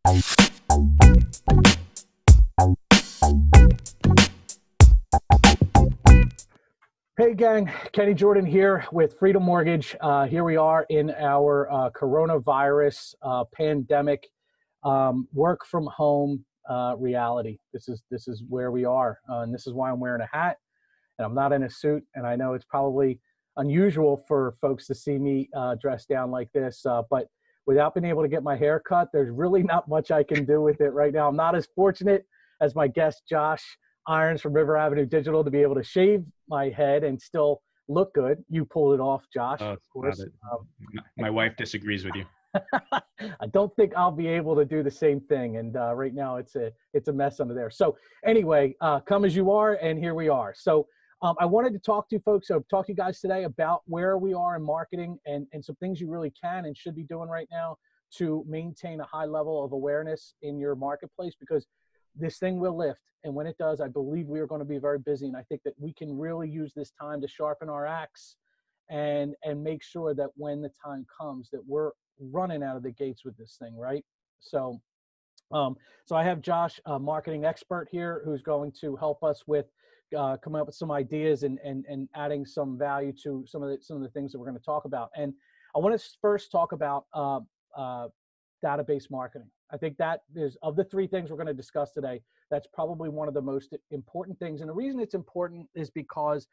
Hey gang, Kenny Jordan here with Freedom Mortgage. Here we are in our coronavirus pandemic work from home reality. This is where we are, and this is why I'm wearing a hat and I'm not in a suit. And I know it's probably unusual for folks to see me dressed down like this, but without being able to get my hair cut, there's really not much I can do with it right now. I'm not as fortunate as my guest Josh Irons from River Avenue Digital to be able to shave my head and still look good. You pulled it off, Josh, of course. My wife disagrees with you. I don't think I'll be able to do the same thing. And right now it's a mess under there. So anyway, come as you are, and here we are. So I wanted to talk to you guys today about where we are in marketing and some things you really can and should be doing right now to maintain a high level of awareness in your marketplace, because this thing will lift. And when it does, I believe we are going to be very busy. And I think that we can really use this time to sharpen our axe and make sure that when the time comes that we're running out of the gates with this thing, right? So I have Josh, a marketing expert here, who's going to help us with coming up with some ideas and adding some value to some of the things that we're going to talk about. And I want to first talk about database marketing. I think that is, of the three things we're going to discuss today, that's probably one of the most important things. And the reason it's important is because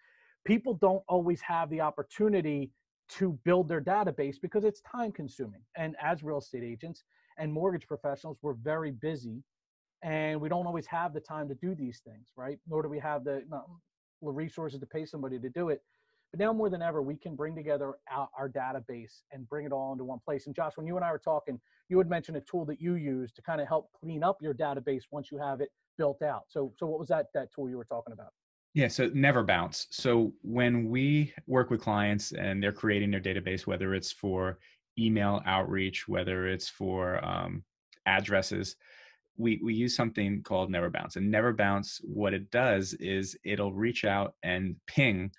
people don't always have the opportunity to build their database because it's time consuming. And as real estate agents and mortgage professionals, we're very busy and we don't always have the time to do these things, right? Nor do we have the resources to pay somebody to do it. But now more than ever, we can bring together our database and bring it all into one place. And Josh, when you and I were talking, you had mentioned a tool that you use to kind of help clean up your database once you have it built out. So what was that tool you were talking about? Yeah, so Never Bounce. So when we work with clients and they're creating their database, whether it's for email outreach, whether it's for addresses, we use something called Never Bounce. And Never Bounce, what it does is it'll reach out and ping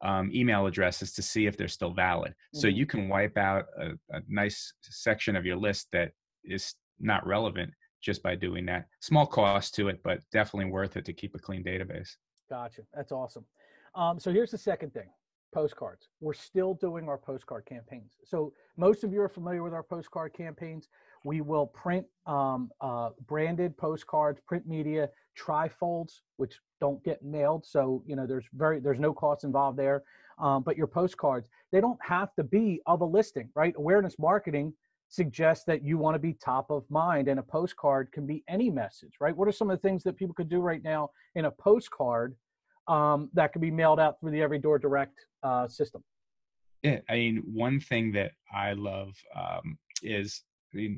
email addresses to see if they're still valid. Mm-hmm. So you can wipe out a nice section of your list that is not relevant just by doing that. Small cost to it, but definitely worth it to keep a clean database. Gotcha. That's awesome. So here's the second thing. Postcards. We're still doing our postcard campaigns. So most of you are familiar with our postcard campaigns. We will print branded postcards, print media, trifolds, which don't get mailed. So, there's no cost involved there. But your postcards, they don't have to be of a listing, right? Awareness marketing suggests that you want to be top of mind, and a postcard can be any message, right? What are some of the things that people could do right now in a postcard that could be mailed out through the Every Door Direct system? Yeah, I mean, one thing that I love is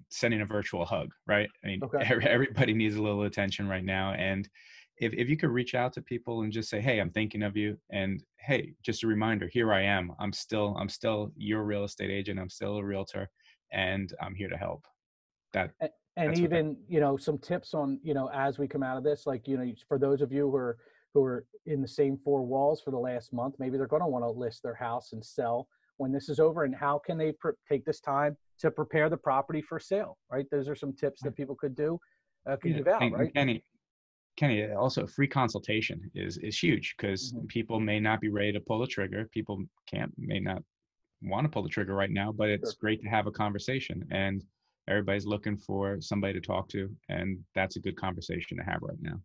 sending a virtual hug, right? I mean, okay. Everybody needs a little attention right now. And if you could reach out to people and just say, hey, I'm thinking of you. And hey, just a reminder, here I am. I'm still your real estate agent. I'm still a realtor, and I'm here to help. And even, some tips on, as we come out of this, like, for those of you who are in the same four walls for the last month, maybe they're going to want to list their house and sell when this is over. And how can they take this time to prepare the property for sale, right? Those are some tips that people could do, give out, right? Kenny, also free consultation is huge, because mm-hmm. people may not be ready to pull the trigger. People may not want to pull the trigger right now, but it's great to have a conversation, and everybody's looking for somebody to talk to. And that's a good conversation to have right now.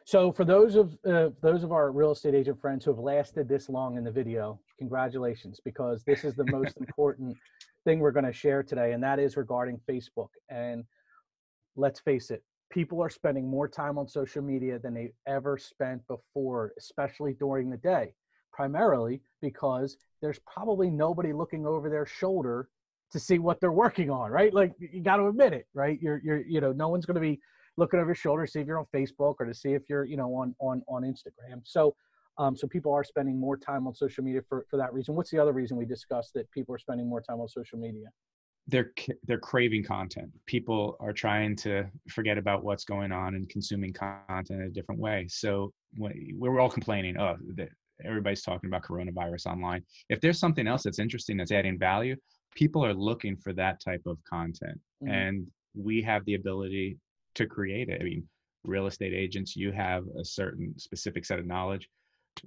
So for those of our real estate agent friends who have lasted this long in the video, congratulations, because this is the most important thing we're going to share today, and that is regarding Facebook. And let's face it, people are spending more time on social media than they ever spent before, especially during the day, primarily because there's probably nobody looking over their shoulder to see what they're working on, right? Like, you got to admit it, right? No one's going to be looking over your shoulder to see if you're on Facebook or to see if you're, on Instagram. So people are spending more time on social media for that reason. What's the other reason we discussed that people are spending more time on social media? They're craving content. People are trying to forget about what's going on and consuming content in a different way. So we're all complaining, everybody's talking about coronavirus online. If there's something else that's interesting, that's adding value, people are looking for that type of content. Mm-hmm. And we have the ability to create it. I mean, real estate agents, you have a certain specific set of knowledge.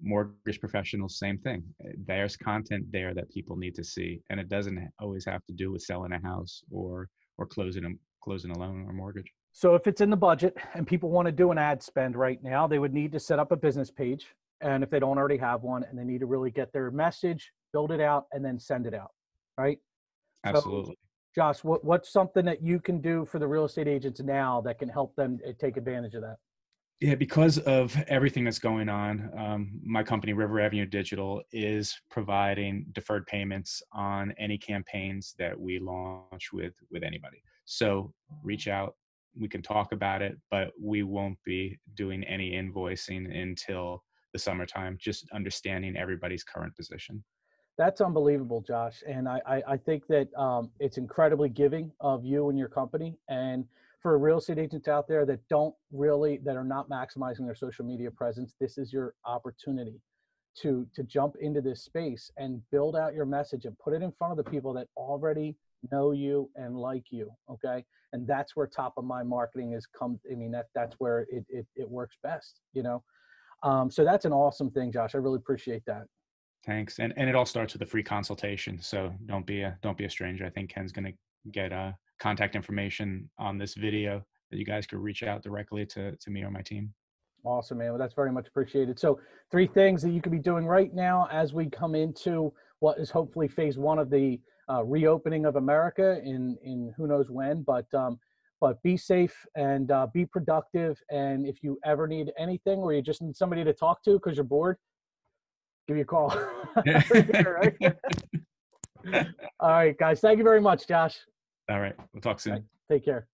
Mortgage professionals, same thing. There's content there that people need to see, and it doesn't always have to do with selling a house or closing a loan or mortgage. So if it's in the budget and people want to do an ad spend right now, they would need to set up a business page. And if they don't already have one, and they need to really get their message, build it out, and then send it out, right? Absolutely. So, Josh, what's something that you can do for the real estate agents now that can help them take advantage of that? Yeah, because of everything that's going on, my company, River Avenue Digital, is providing deferred payments on any campaigns that we launch with anybody. So reach out, we can talk about it, but we won't be doing any invoicing until the summertime, just understanding everybody's current position. That's unbelievable, Josh. And I think that it's incredibly giving of you and your company. And for real estate agents out there that that are not maximizing their social media presence, this is your opportunity to jump into this space and build out your message and put it in front of the people that already know you and like you. Okay. And that's where top of mind marketing is come. I mean, that's where it works best, you know? So that's an awesome thing, Josh. I really appreciate that. Thanks. And it all starts with a free consultation. So don't be a stranger. I think Ken's going to get contact information on this video that you guys could reach out directly to me or my team. Awesome, man. Well, that's very much appreciated. So 3 things that you could be doing right now as we come into what is hopefully phase 1 of the reopening of America in who knows when, but be safe and be productive. And if you ever need anything or you just need somebody to talk to because you're bored, give me a call. Right? All right, guys. Thank you very much, Josh. All right. We'll talk soon. Right, take care.